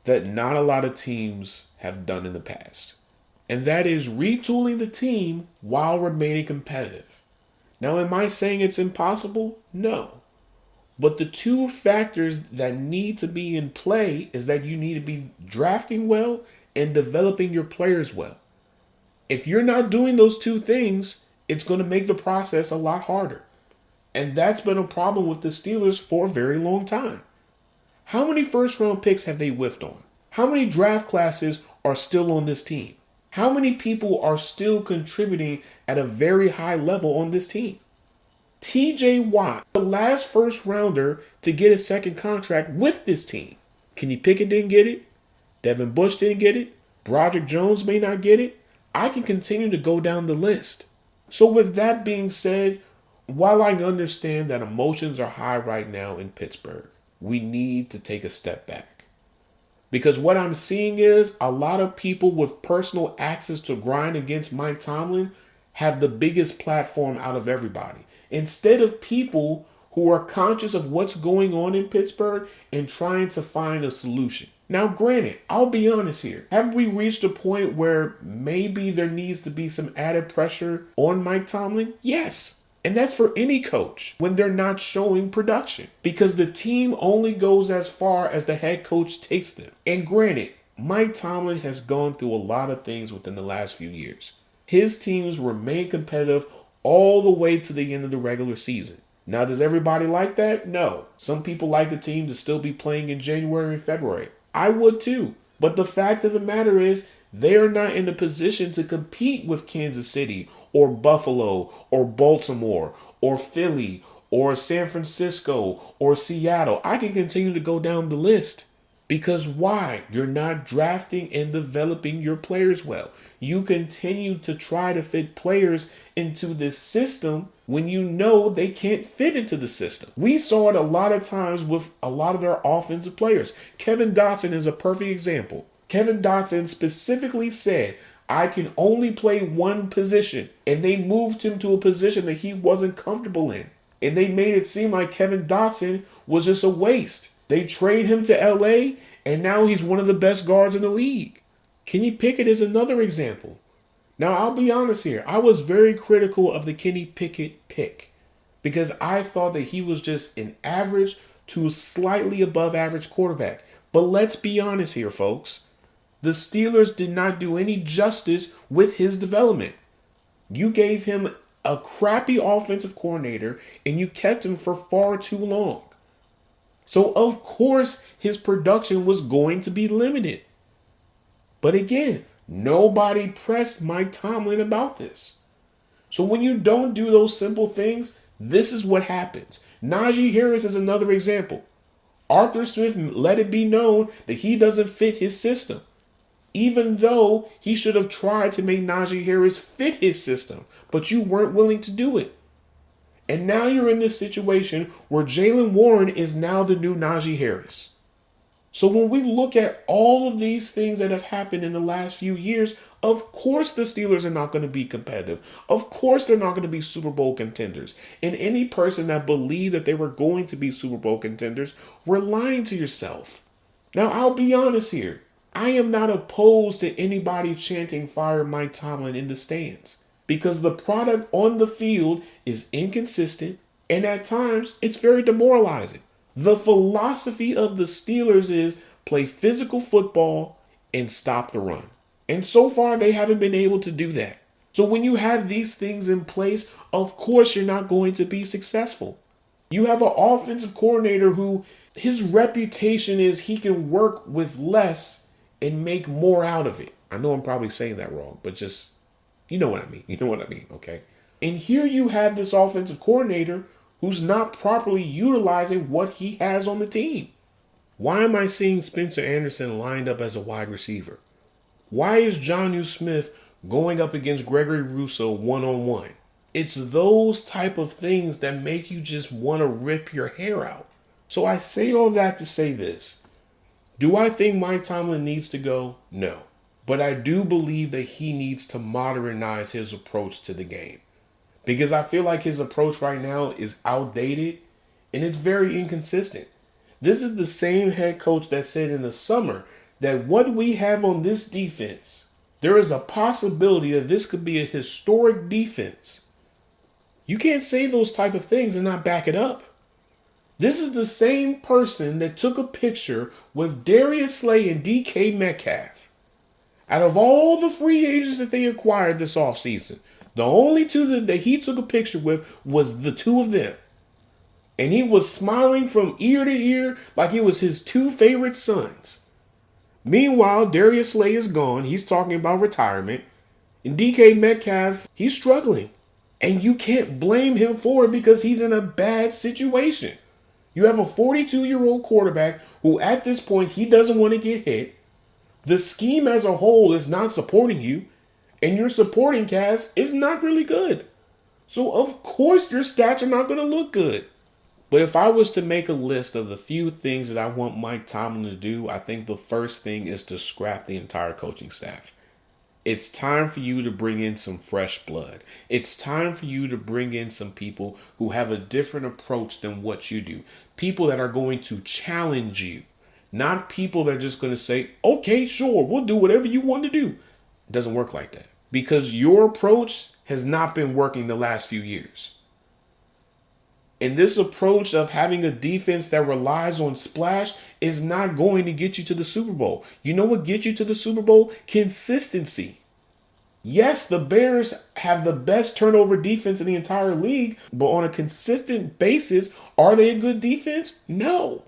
that not a lot of teams have done in the past. And that is retooling the team while remaining competitive. Now, am I saying it's impossible? No. But the two factors that need to be in play is that you need to be drafting well and developing your players well. If you're not doing those two things, it's going to make the process a lot harder. And that's been a problem with the Steelers for a very long time. How many first round picks have they whiffed on? How many draft classes are still on this team? How many people are still contributing at a very high level on this team? TJ Watt, the last first rounder to get a second contract with this team. Kenny Pickett didn't get it. Devin Bush didn't get it. Broderick Jones may not get it. I can continue to go down the list. So with that being said, while I understand that emotions are high right now in Pittsburgh, we need to take a step back. Because what I'm seeing is a lot of people with personal access to grind against Mike Tomlin have the biggest platform out of everybody. Instead of people who are conscious of what's going on in Pittsburgh and trying to find a solution. Now, granted, I'll be honest here. Have we reached a point where maybe there needs to be some added pressure on Mike Tomlin? Yes. And that's for any coach when they're not showing production. Because the team only goes as far as the head coach takes them. And granted, Mike Tomlin has gone through a lot of things within the last few years. His teams remain competitive all the way to the end of the regular season. Now, does everybody like that? No. Some people like the team to still be playing in January and February. I would too. But the fact of the matter is, they are not in a position to compete with Kansas City or Buffalo or Baltimore or Philly or San Francisco or Seattle. I can continue to go down the list. Because why? You're not drafting and developing your players well. You continue to try to fit players into this system when you know they can't fit into the system. We saw it a lot of times with a lot of their offensive players. Kevin Dotson is a perfect example. Kevin Dotson specifically said, I can only play one position. And they moved him to a position that he wasn't comfortable in. And they made it seem like Kevin Dotson was just a waste. They trade him to LA, and now he's one of the best guards in the league. Kenny Pickett is another example. Now, I'll be honest here. I was very critical of the Kenny Pickett pick because I thought that he was just an average to slightly above average quarterback. But let's be honest here, folks. The Steelers did not do any justice with his development. You gave him a crappy offensive coordinator, and you kept him for far too long. So, of course, his production was going to be limited. But again, nobody pressed Mike Tomlin about this. So when you don't do those simple things, this is what happens. Najee Harris is another example. Arthur Smith let it be known that he doesn't fit his system, even though he should have tried to make Najee Harris fit his system, but you weren't willing to do it. And now you're in this situation where Jaylen Warren is now the new Najee Harris. So when we look at all of these things that have happened in the last few years, of course the Steelers are not going to be competitive. Of course they're not going to be Super Bowl contenders. And any person that believed that they were going to be Super Bowl contenders were lying to yourself. Now, I'll be honest here. I am not opposed to anybody chanting "Fire Mike Tomlin" in the stands. Because the product on the field is inconsistent, and at times it's very demoralizing. The philosophy of the Steelers is play physical football and stop the run. And so far, they haven't been able to do that. So when you have these things in place, of course you're not going to be successful. You have an offensive coordinator who his reputation is he can work with less and make more out of it. I know I'm probably saying that wrong, but just... You know what I mean. You know what I mean, okay? And here you have this offensive coordinator who's not properly utilizing what he has on the team. Why am I seeing Spencer Anderson lined up as a wide receiver? Why is Jonnu Smith going up against Gregory Rousseau one-on-one? It's those type of things that make you just want to rip your hair out. So I say all that to say this. Do I think Mike Tomlin needs to go? No. But I do believe that he needs to modernize his approach to the game. Because I feel like his approach right now is outdated and it's very inconsistent. This is the same head coach that said in the summer that what we have on this defense, there is a possibility that this could be a historic defense. You can't say those type of things and not back it up. This is the same person that took a picture with Darius Slay and DK Metcalf. Out of all the free agents that they acquired this offseason, the only two that he took a picture with was the two of them. And he was smiling from ear to ear like it was his two favorite sons. Meanwhile, Darius Slay is gone. He's talking about retirement. And DK Metcalf, he's struggling. And you can't blame him for it because he's in a bad situation. You have a 42-year-old quarterback who at this point, he doesn't want to get hit. The scheme as a whole is not supporting you. And your supporting cast is not really good. So of course your stats are not going to look good. But if I was to make a list of the few things that I want Mike Tomlin to do, I think the first thing is to scrap the entire coaching staff. It's time for you to bring in some fresh blood. It's time for you to bring in some people who have a different approach than what you do. People that are going to challenge you. Not people that are just going to say, okay, sure, we'll do whatever you want to do. It doesn't work like that. Because your approach has not been working the last few years. And this approach of having a defense that relies on splash is not going to get you to the Super Bowl. You know what gets you to the Super Bowl? Consistency. Yes, the Bears have the best turnover defense in the entire league, but on a consistent basis, are they a good defense? No.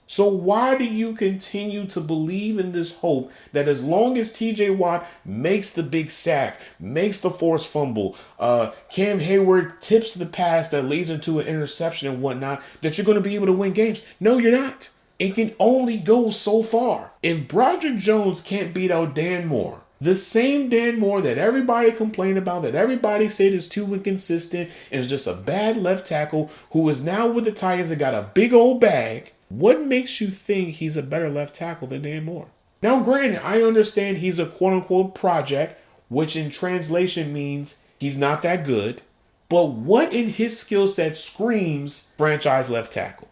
So why do you continue to believe in this hope that as long as TJ Watt makes the big sack, makes the forced fumble, Cam Hayward tips the pass that leads into an interception and whatnot, that you're going to be able to win games? No, you're not. It can only go so far. If Broderick Jones can't beat out Dan Moore, the same Dan Moore that everybody complained about, that everybody said is too inconsistent, and is just a bad left tackle who is now with the Titans and got a big old bag, what makes you think he's a better left tackle than Dan Moore? Now, granted, I understand he's a quote-unquote project, which in translation means he's not that good. But what in his skill set screams franchise left tackle?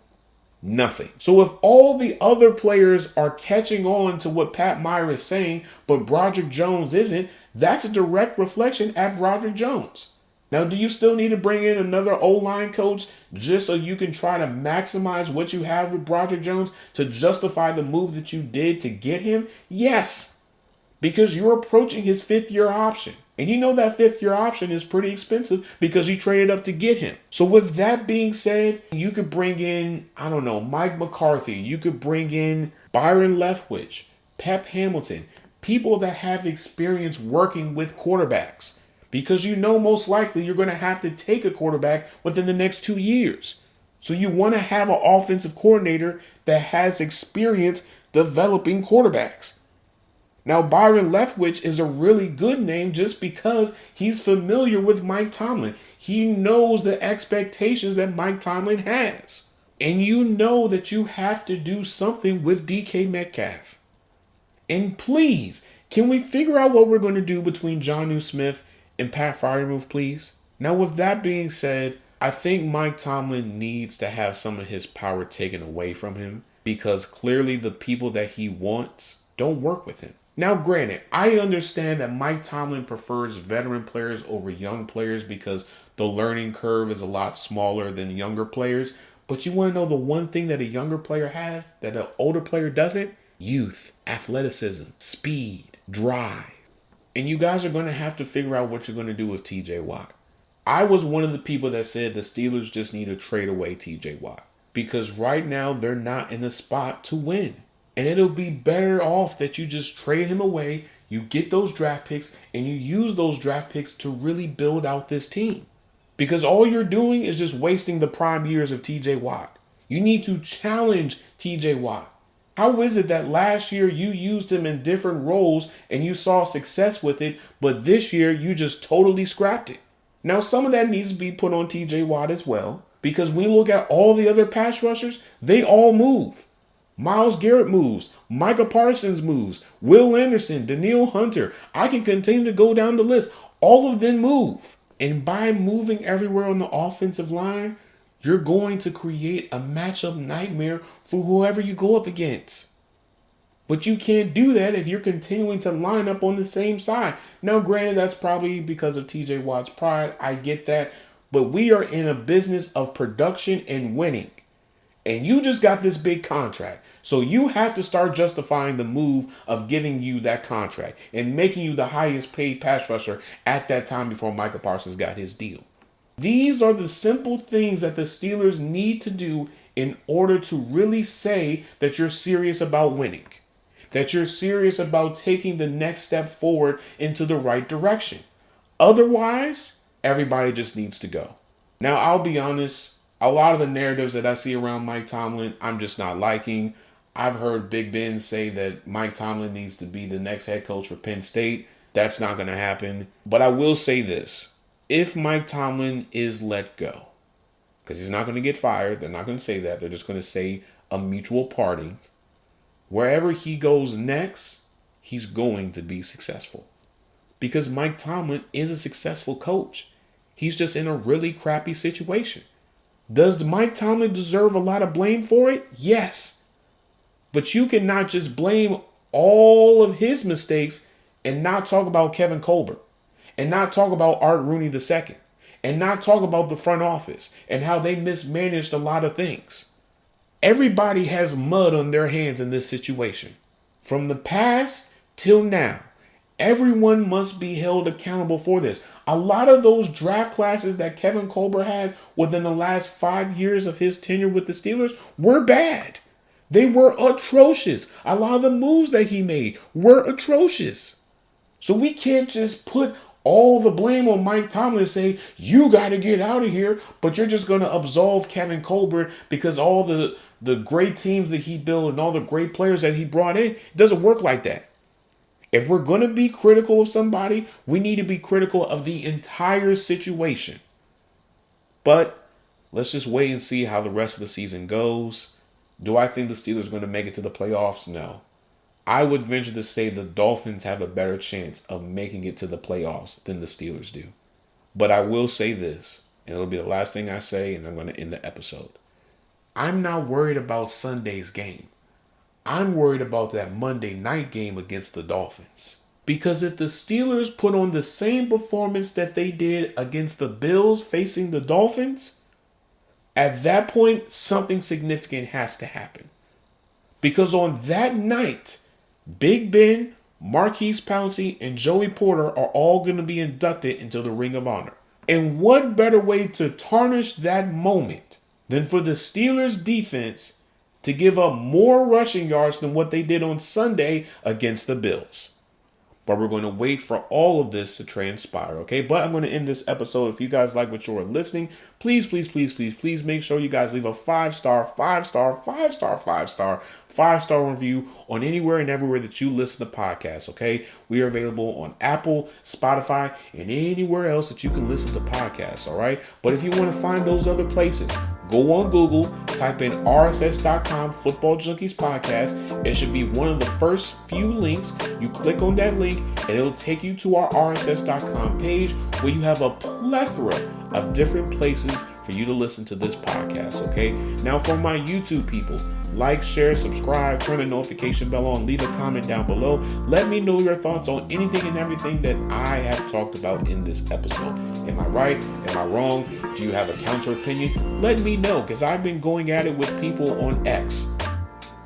Nothing. So if all the other players are catching on to what Pat Meyer is saying, but Broderick Jones isn't, that's a direct reflection at Broderick Jones. Now, do you still need to bring in another O-line coach just so you can try to maximize what you have with Broderick Jones to justify the move that you did to get him? Yes, because you're approaching his fifth-year option. And you know that fifth-year option is pretty expensive because you traded up to get him. So with that being said, you could bring in, Mike McCarthy. You could bring in Byron Leftwich, Pep Hamilton, people that have experience working with quarterbacks. Because you know most likely you're going to have to take a quarterback within the next 2 years. So you want to have an offensive coordinator that has experience developing quarterbacks. Now, Byron Leftwich is a really good name just because he's familiar with Mike Tomlin. He knows the expectations that Mike Tomlin has. And you know that you have to do something with DK Metcalf. And please, can we figure out what we're going to do between Jonnu Smith and Pat Freiermuth, please? Now, with that being said, I think Mike Tomlin needs to have some of his power taken away from him because clearly the people that he wants don't work with him. Now, granted, I understand that Mike Tomlin prefers veteran players over young players because the learning curve is a lot smaller than younger players. But you want to know the one thing that a younger player has that an older player doesn't? Youth, athleticism, speed, drive. And you guys are going to have to figure out what you're going to do with TJ Watt. I was one of the people that said the Steelers just need to trade away TJ Watt. Because right now they're not in a spot to win. And it'll be better off that you just trade him away, you get those draft picks, and you use those draft picks to really build out this team. Because all you're doing is just wasting the prime years of TJ Watt. You need to challenge TJ Watt. How is it that last year you used him in different roles and you saw success with it, but this year you just totally scrapped it? Now, some of that needs to be put on TJ Watt as well, because when you look at all the other pass rushers, they all move. Myles Garrett moves. Micah Parsons moves. Will Anderson, Danielle Hunter. I can continue to go down the list. All of them move. And by moving everywhere on the offensive line, you're going to create a matchup nightmare for whoever you go up against. But you can't do that if you're continuing to line up on the same side. Now, granted, that's probably because of TJ Watt's pride. I get that. But we are in a business of production and winning. And you just got this big contract. So you have to start justifying the move of giving you that contract and making you the highest paid pass rusher at that time before Micah Parsons got his deal. These are the simple things that the Steelers need to do in order to really say that you're serious about winning, that you're serious about taking the next step forward into the right direction. Otherwise, everybody just needs to go. Now, I'll be honest, a lot of the narratives that I see around Mike Tomlin, I'm just not liking. I've heard Big Ben say that Mike Tomlin needs to be the next head coach for Penn State. That's not going to happen. But I will say this. If Mike Tomlin is let go, because he's not going to get fired, they're not going to say that. They're just going to say a mutual parting. Wherever he goes next, he's going to be successful. Because Mike Tomlin is a successful coach. He's just in a really crappy situation. Does Mike Tomlin deserve a lot of blame for it? Yes. But you cannot just blame all of his mistakes and not talk about Kevin Colbert. And not talk about Art Rooney II. And not talk about the front office and how they mismanaged a lot of things. Everybody has mud on their hands in this situation. From the past till now, everyone must be held accountable for this. A lot of those draft classes that Kevin Colbert had within the last 5 years of his tenure with the Steelers were bad. They were atrocious. A lot of the moves that he made were atrocious. So we can't just put all the blame on Mike Tomlin and say, you got to get out of here, but you're just going to absolve Kevin Colbert because all the great teams that he built and all the great players that he brought in, it doesn't work like that. If we're going to be critical of somebody, we need to be critical of the entire situation. But let's just wait and see how the rest of the season goes. Do I think the Steelers are going to make it to the playoffs? No. I would venture to say the Dolphins have a better chance of making it to the playoffs than the Steelers do. But I will say this, and it'll be the last thing I say, and I'm going to end the episode. I'm not worried about Sunday's game. I'm worried about that Monday night game against the Dolphins. Because if the Steelers put on the same performance that they did against the Bills facing the Dolphins, at that point, something significant has to happen. Because on that night, Big Ben, Marquise Pouncey, and Joey Porter are all going to be inducted into the Ring of Honor. And what better way to tarnish that moment than for the Steelers defense to give up more rushing yards than what they did on Sunday against the Bills? But we're going to wait for all of this to transpire, okay? But I'm going to end this episode. If you guys like what you're listening, please make sure you guys leave a 5-star review on anywhere and everywhere that you listen to podcasts, okay? We are available on Apple, Spotify, and anywhere else that you can listen to podcasts, all right? But if you want to find those other places, go on Google, type in rss.com Football Junkies Podcast. It should be one of the first few links. You click on that link, and it'll take you to our rss.com page where you have a plethora of different places for you to listen to this podcast, okay? Now, for my YouTube people, like, share, subscribe, turn the notification bell on, leave a comment down below. Let me know your thoughts on anything and everything that I have talked about in this episode. Am I right? Am I wrong? Do you have a counter opinion? Let me know, because I've been going at it with people on X.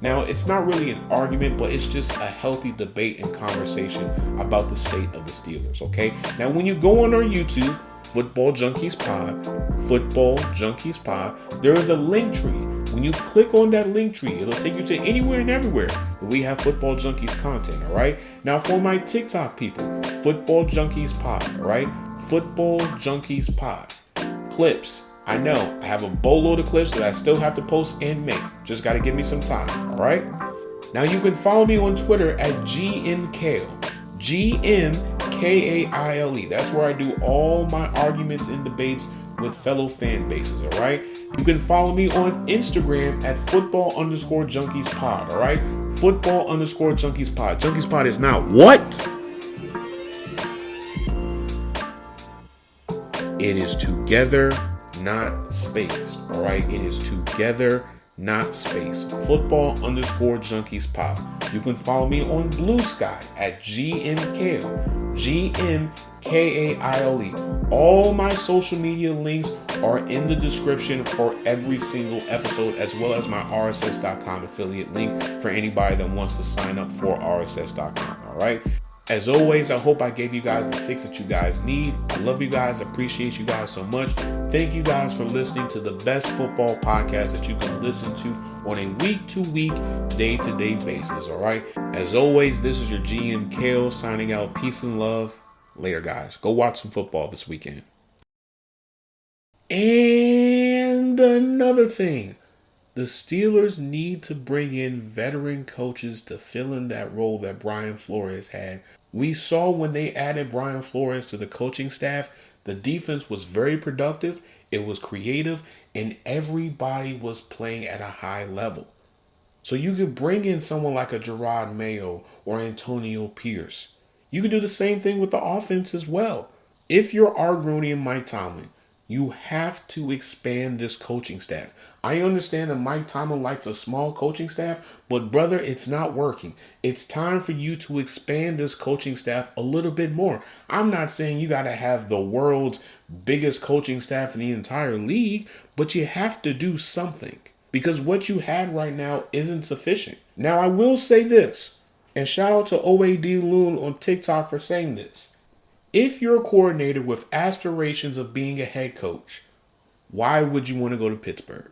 Now, it's not really an argument, but it's just a healthy debate and conversation about the state of the Steelers, okay? Now, when you go on our YouTube, Football Junkies Pod, there is a link tree. When you click on that link tree, it'll take you to anywhere and everywhere that we have Football Junkies content, all right? Now, for my TikTok people, Football Junkies Pod, all right? Football Junkies Pod. Clips. I know, I have a boatload of clips that I still have to post and make. Just got to give me some time, all right? Now, you can follow me on Twitter at GMKale. GMKAILE. That's where I do all my arguments and debates with fellow fan bases, all right? You can follow me on Instagram at football_junkies pod, all right? Football_junkies pod. Junkies pod is now what? It is together, not space, all right? It is together, not space. Football_junkies pod. You can follow me on Blue Sky at GMKale. Kaile. All my social media links are in the description for every single episode, as well as my RSS.com affiliate link for anybody that wants to sign up for RSS.com. All right. As always, I hope I gave you guys the fix that you guys need. I love you guys. Appreciate you guys so much. Thank you guys for listening to the best football podcast that you can listen to on a week-to-week, day-to-day basis. All right. As always, this is your GM Kale signing out. Peace and love. Later, guys. Go watch some football this weekend. And another thing. The Steelers need to bring in veteran coaches to fill in that role that Brian Flores had. We saw when they added Brian Flores to the coaching staff, the defense was very productive, it was creative, and everybody was playing at a high level. So you could bring in someone like a Gerard Mayo or Antonio Pierce. You could do the same thing with the offense as well. If you're Art Rooney and Mike Tomlin, you have to expand this coaching staff. I understand that Mike Tomlin likes a small coaching staff, but brother, it's not working. It's time for you to expand this coaching staff a little bit more. I'm not saying you got to have the world's biggest coaching staff in the entire league, but you have to do something because what you have right now isn't sufficient. Now, I will say this, and shout out to OAD Loon on TikTok for saying this. If you're a coordinator with aspirations of being a head coach, why would you want to go to Pittsburgh?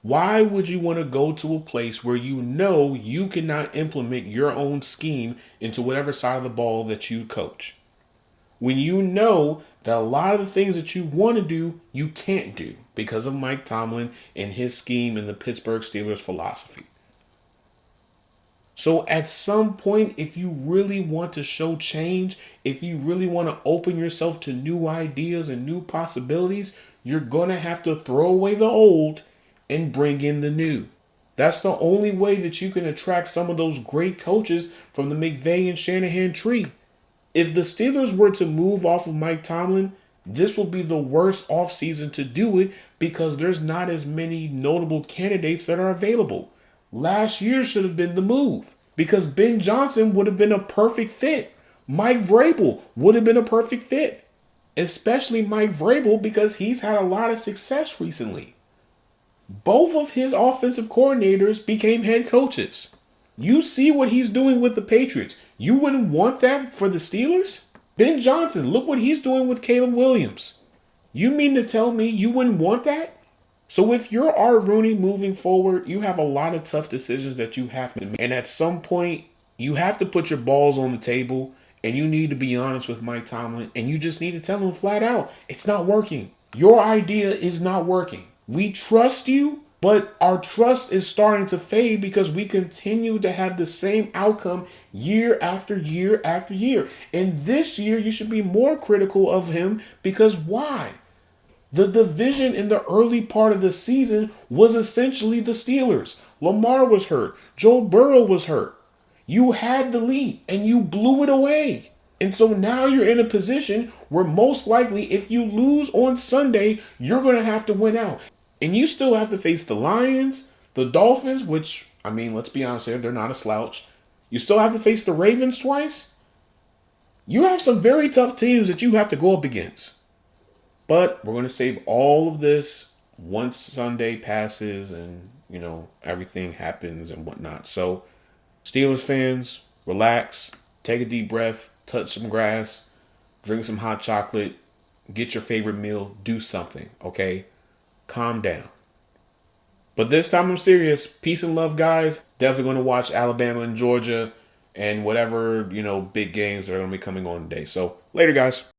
Why would you want to go to a place where you know you cannot implement your own scheme into whatever side of the ball that you coach? When you know that a lot of the things that you want to do, you can't do because of Mike Tomlin and his scheme and the Pittsburgh Steelers philosophy. So at some point, if you really want to show change, if you really want to open yourself to new ideas and new possibilities, you're going to have to throw away the old and bring in the new. That's the only way that you can attract some of those great coaches from the McVay and Shanahan tree. If the Steelers were to move off of Mike Tomlin, this will be the worst offseason to do it because there's not as many notable candidates that are available. Last year should have been the move because Ben Johnson would have been a perfect fit. Mike Vrabel would have been a perfect fit, especially Mike Vrabel because he's had a lot of success recently. Both of his offensive coordinators became head coaches. You see what he's doing with the Patriots. You wouldn't want that for the Steelers? Ben Johnson, look what he's doing with Caleb Williams. You mean to tell me you wouldn't want that? So if you're Art Rooney moving forward, you have a lot of tough decisions that you have to make. And at some point, you have to put your balls on the table and you need to be honest with Mike Tomlin and you just need to tell him flat out, it's not working. Your idea is not working. We trust you, but our trust is starting to fade because we continue to have the same outcome year after year after year. And this year, you should be more critical of him because why? The division in the early part of the season was essentially the Steelers. Lamar was hurt. Joe Burrow was hurt. You had the lead and you blew it away. And so now you're in a position where most likely if you lose on Sunday, you're going to have to win out. And you still have to face the Lions, the Dolphins, which, I mean, let's be honest here, they're not a slouch. You still have to face the Ravens twice. You have some very tough teams that you have to go up against. But we're going to save all of this once Sunday passes and, everything happens and whatnot. So, Steelers fans, relax, take a deep breath, touch some grass, drink some hot chocolate, get your favorite meal, do something, okay? Calm down. But this time I'm serious. Peace and love, guys. Definitely going to watch Alabama and Georgia and whatever, big games that are going to be coming on today. So, later, guys.